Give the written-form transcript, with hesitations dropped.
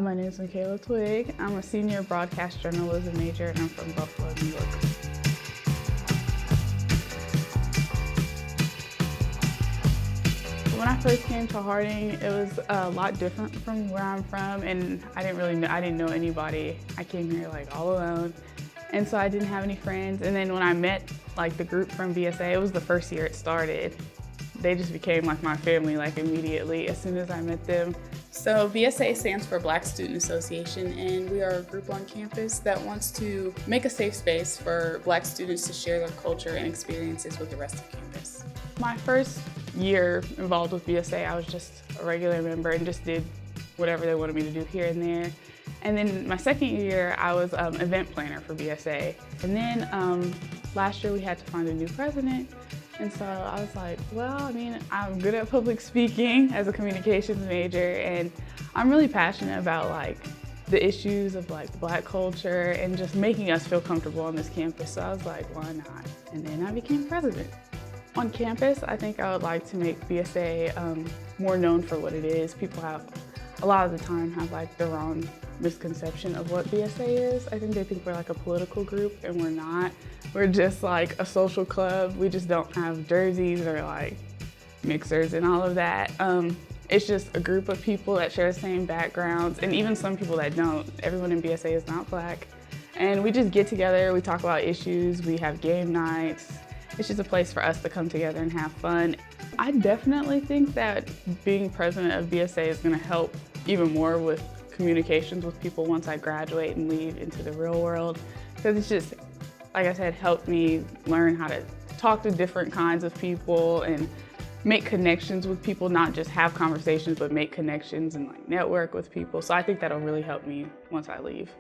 My name is Makayla Twigg. I'm a senior broadcast journalism major and I'm from Buffalo, New York. When I first came to Harding, it was a lot different from where I'm from, and I didn't know anybody. I came here like all alone, and so I didn't have any friends. And then when I met like the group from VSA, it was the first year it started. They just became like my family like immediately as soon as I met them. So VSA stands for Black Student Association, and we are a group on campus that wants to make a safe space for Black students to share their culture and experiences with the rest of campus. My first year involved with VSA, I was just a regular member and just did whatever they wanted me to do here and there. And then my second year, I was event planner for VSA. And then last year we had to find a new president. And so I was like, well, I mean, I'm good at public speaking as a communications major, and I'm really passionate about like the issues of like Black culture and just making us feel comfortable on this campus. So I was like, why not? And then I became president. On campus, I think I would like to make VSA more known for what it is. People a lot of the time have like the wrong misconception of what VSA is. I think they think we're like a political group, and we're not. We're just like a social club. We just don't have jerseys or like mixers and all of that. It's just a group of people that share the same backgrounds, and even some people that don't. Everyone in VSA is not Black. And we just get together, we talk about issues, we have game nights. It's just a place for us to come together and have fun. I definitely think that being president of VSA is going to help even more with communications with people once I graduate and leave into the real world. Because it's just, like I said, helped me learn how to talk to different kinds of people and make connections with people, not just have conversations, but make connections and like network with people. So I think that'll really help me once I leave.